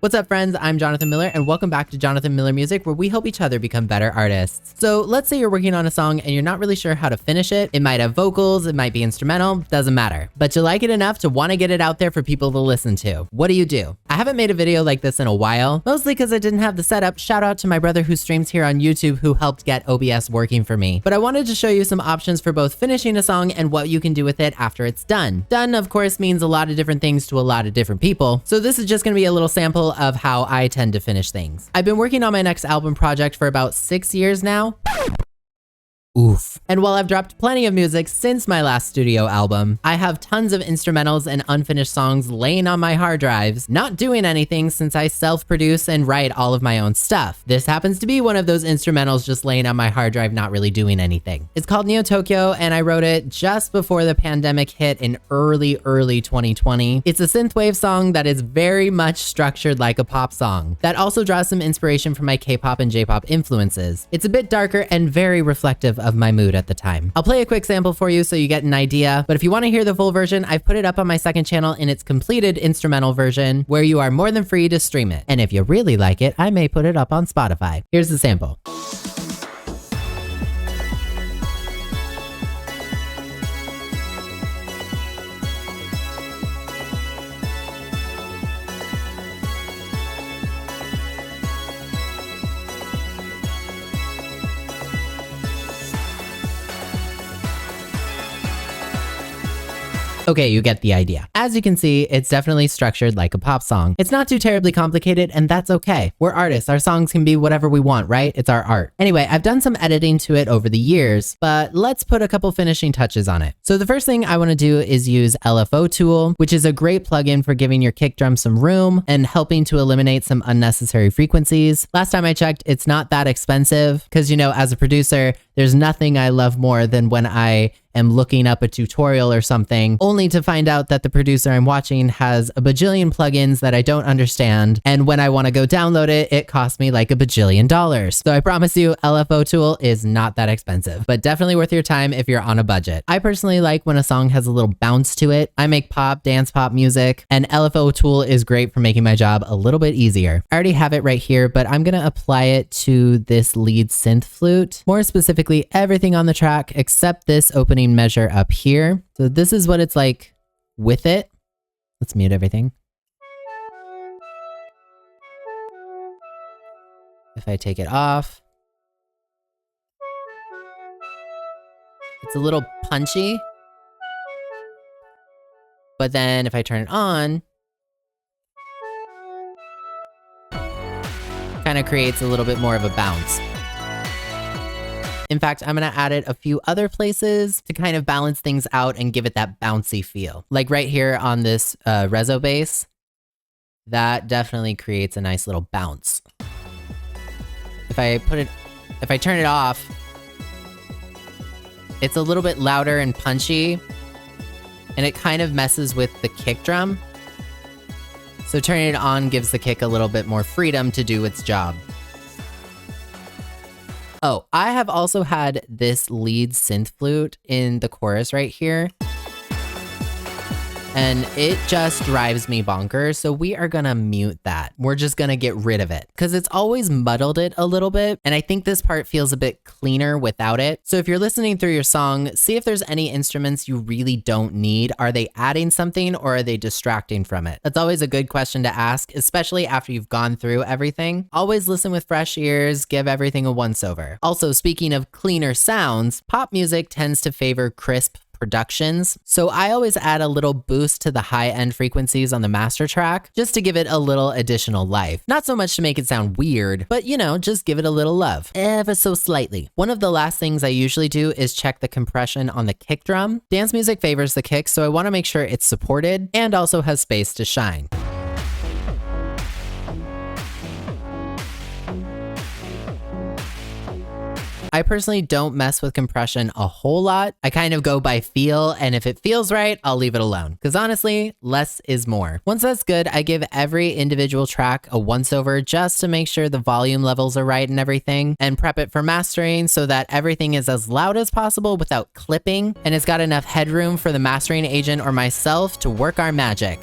What's up, friends? I'm Jonathan Miller, and welcome back to Jonathan Miller Music, where we help each other become better artists. So let's say you're working on a song and you're not really sure how to finish it. It might have vocals, it might be instrumental, doesn't matter. But you like it enough to want to get it out there for people to listen to. What do? I haven't made a video like this in a while, mostly because I didn't have the setup. Shout out to my brother who streams here on YouTube who helped get OBS working for me. But I wanted to show you some options for both finishing a song and what you can do with it after it's done. Done, of course, means a lot of different things to a lot of different people. So this is just going to be a little sample of how I tend to finish things. I've been working on my next album project for about 6 years now. Oof. And while I've dropped plenty of music since my last studio album, I have tons of instrumentals and unfinished songs laying on my hard drives, not doing anything since I self-produce and write all of my own stuff. This happens to be one of those instrumentals just laying on my hard drive, not really doing anything. It's called Neo Tokyo, and I wrote it just before the pandemic hit in early 2020. It's a synthwave song that is very much structured like a pop song, that also draws some inspiration from my K-pop and J-pop influences. It's a bit darker and very reflective of my mood at the time. I'll play a quick sample for you so you get an idea, but if you want to hear the full version, I've put it up on my second channel in its completed instrumental version, where you are more than free to stream it. And if you really like it, I may put it up on Spotify. Here's the sample. Okay, you get the idea. As you can see, it's definitely structured like a pop song. It's not too terribly complicated, and that's okay. We're artists. Our songs can be whatever we want, right? It's our art. Anyway, I've done some editing to it over the years, but let's put a couple finishing touches on it. So the first thing I want to do is use LFO Tool, which is a great plugin for giving your kick drum some room and helping to eliminate some unnecessary frequencies. Last time I checked, it's not that expensive because, you know, as a producer, there's nothing I love more than when I am looking up a tutorial or something, only to find out that the producer I'm watching has a bajillion plugins that I don't understand, and when I want to go download it, it costs me like $1 bajillion. So I promise you, LFO Tool is not that expensive, but definitely worth your time if you're on a budget. I personally like when a song has a little bounce to it. I make pop, dance pop music, and LFO Tool is great for making my job a little bit easier. I already have it right here, but I'm gonna apply it to this lead synth flute, more specifically everything on the track except this opening measure up here. So this is what it's like with it. Let's mute everything. If I take it off, it's a little punchy. But then if I turn it on, kind of creates a little bit more of a bounce. In fact, I'm gonna add it a few other places to kind of balance things out and give it that bouncy feel. Like right here on this reso bass, that definitely creates a nice little bounce. If I turn it off, it's a little bit louder and punchy, and it kind of messes with the kick drum. So turning it on gives the kick a little bit more freedom to do its job. Oh, I have also had this lead synth flute in the chorus right here, and it just drives me bonkers, so we are gonna mute that. We're just gonna get rid of it, because it's always muddled it a little bit, and I think this part feels a bit cleaner without it. So if you're listening through your song, see if there's any instruments you really don't need. Are they adding something, or are they distracting from it? That's always a good question to ask, especially after you've gone through everything. Always listen with fresh ears, give everything a once-over. Also, speaking of cleaner sounds, pop music tends to favor crisp productions. So I always add a little boost to the high-end frequencies on the master track just to give it a little additional life. Not so much to make it sound weird, but you know, just give it a little love, ever so slightly. One of the last things I usually do is check the compression on the kick drum. Dance music favors the kick, so I want to make sure it's supported and also has space to shine. I personally don't mess with compression a whole lot. I kind of go by feel, and if it feels right, I'll leave it alone. Because honestly, less is more. Once that's good, I give every individual track a once-over just to make sure the volume levels are right and everything, and prep it for mastering so that everything is as loud as possible without clipping, and it's got enough headroom for the mastering agent or myself to work our magic.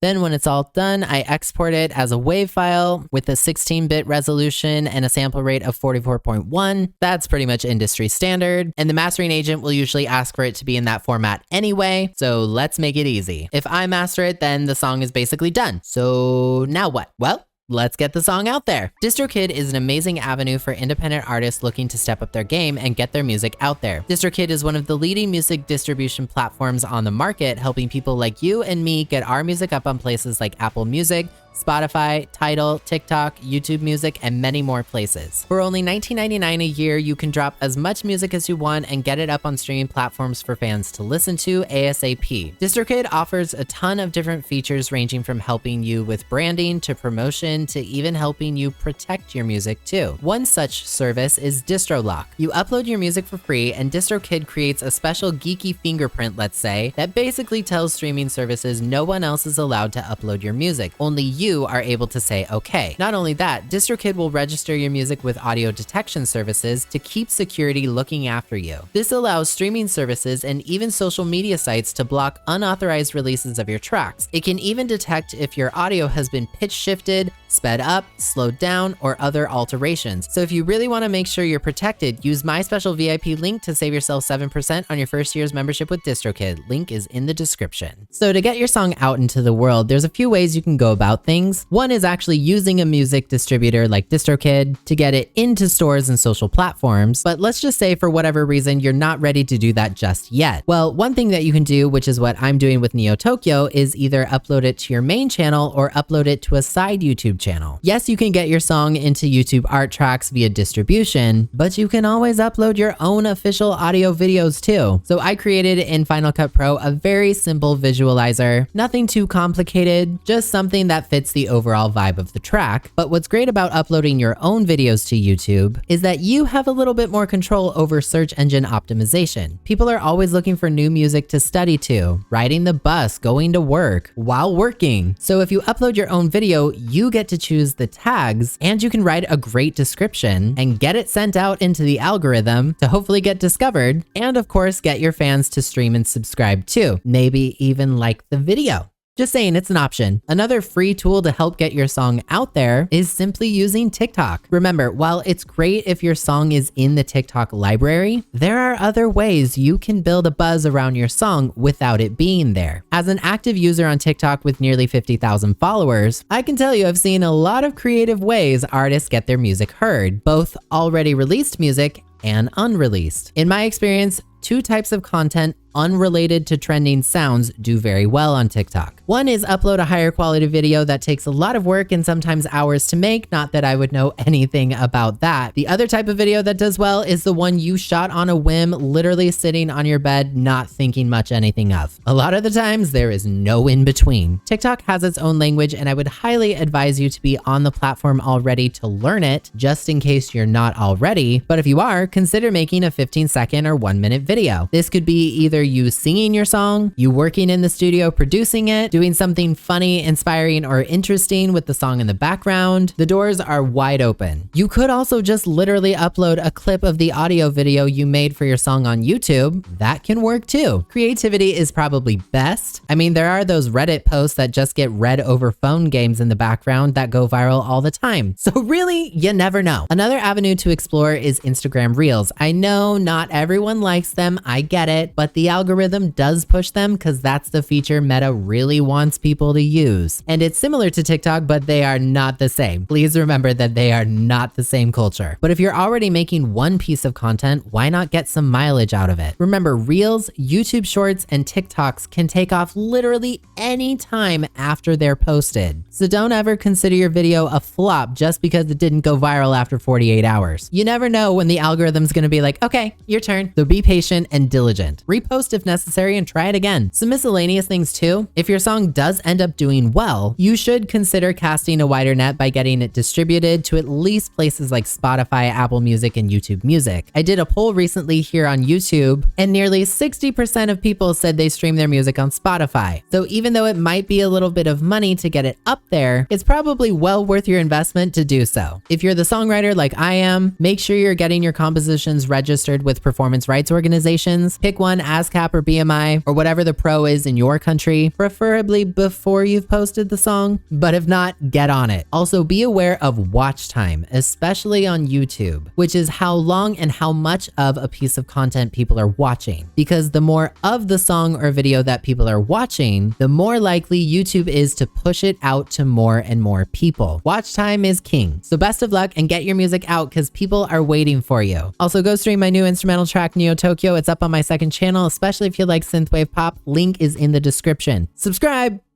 Then when it's all done, I export it as a WAV file with a 16-bit resolution and a sample rate of 44.1. That's pretty much industry standard. And the mastering agent will usually ask for it to be in that format anyway, so let's make it easy. If I master it, then the song is basically done. So now what? Well, let's get the song out there. DistroKid is an amazing avenue for independent artists looking to step up their game and get their music out there. DistroKid is one of the leading music distribution platforms on the market, helping people like you and me get our music up on places like Apple Music, Spotify, Tidal, TikTok, YouTube Music, and many more places. For only $19.99 a year, you can drop as much music as you want and get it up on streaming platforms for fans to listen to ASAP. DistroKid offers a ton of different features ranging from helping you with branding to promotion to even helping you protect your music too. One such service is DistroLock. You upload your music for free and DistroKid creates a special geeky fingerprint, let's say, that basically tells streaming services no one else is allowed to upload your music. Only you are able to say okay. Not only that, DistroKid will register your music with audio detection services to keep security looking after you. This allows streaming services and even social media sites to block unauthorized releases of your tracks. It can even detect if your audio has been pitch shifted, sped up, slowed down, or other alterations. So if you really want to make sure you're protected, use my special VIP link to save yourself 7% on your first year's membership with DistroKid. Link is in the description. So to get your song out into the world, there's a few ways you can go about things. One is actually using a music distributor like DistroKid to get it into stores and social platforms. But let's just say for whatever reason, you're not ready to do that just yet. Well, one thing that you can do, which is what I'm doing with Neo Tokyo, is either upload it to your main channel or upload it to a side YouTube channel. Yes, you can get your song into YouTube art tracks via distribution, but you can always upload your own official audio videos too. So I created in Final Cut Pro a very simple visualizer, nothing too complicated, just something that fits the overall vibe of the track. But what's great about uploading your own videos to YouTube is that you have a little bit more control over search engine optimization. People are always looking for new music to study to, riding the bus, going to work, while working. So if you upload your own video, you get to choose the tags and you can write a great description and get it sent out into the algorithm to hopefully get discovered and of course get your fans to stream and subscribe too. Maybe even like the video. Just saying, it's an option. Another free tool to help get your song out there is simply using TikTok. Remember, while it's great if your song is in the TikTok library, there are other ways you can build a buzz around your song without it being there. As an active user on TikTok with nearly 50,000 followers, I can tell you I've seen a lot of creative ways artists get their music heard, both already released music and unreleased. In my experience, two types of content unrelated to trending sounds do very well on TikTok. One is upload a higher quality video that takes a lot of work and sometimes hours to make, not that I would know anything about that. The other type of video that does well is the one you shot on a whim, literally sitting on your bed, not thinking much anything of. A lot of the times there is no in between. TikTok has its own language and I would highly advise you to be on the platform already to learn it, just in case you're not already. But if you are, consider making a 15-second or 1-minute video. This could be either you singing your song, you working in the studio producing it, doing something funny, inspiring, or interesting with the song in the background. The doors are wide open. You could also just literally upload a clip of the audio video you made for your song on YouTube. That can work too. Creativity is probably best. I mean, there are those Reddit posts that just get read over phone games in the background that go viral all the time. So really, you never know. Another avenue to explore is Instagram Reels. I know not everyone likes them, I get it, but the algorithm does push them because that's the feature Meta really wants people to use. And it's similar to TikTok, but they are not the same. Please remember that they are not the same culture. But if you're already making one piece of content, why not get some mileage out of it? Remember, Reels, YouTube Shorts, and TikToks can take off literally any time after they're posted. So don't ever consider your video a flop just because it didn't go viral after 48 hours. You never know when the algorithm's gonna be like, okay, your turn. So be patient and diligent. Repost if necessary and try it again. Some miscellaneous things too. If your song does end up doing well, you should consider casting a wider net by getting it distributed to at least places like Spotify, Apple Music, and YouTube Music. I did a poll recently here on YouTube, and nearly 60% of people said they stream their music on Spotify. So even though it might be a little bit of money to get it up there, it's probably well worth your investment to do so. If you're the songwriter like I am, make sure you're getting your compositions registered with performance rights organizations optimizations. Pick one, ASCAP or BMI, or whatever the pro is in your country, preferably before you've posted the song, but if not, get on it. Also, be aware of watch time, especially on YouTube, which is how long and how much of a piece of content people are watching. Because the more of the song or video that people are watching, the more likely YouTube is to push it out to more and more people. Watch time is king. So best of luck and get your music out because people are waiting for you. Also, go stream my new instrumental track, Neo Tokyo. It's up on my second channel, especially if you like synthwave pop. Link is in the description. Subscribe!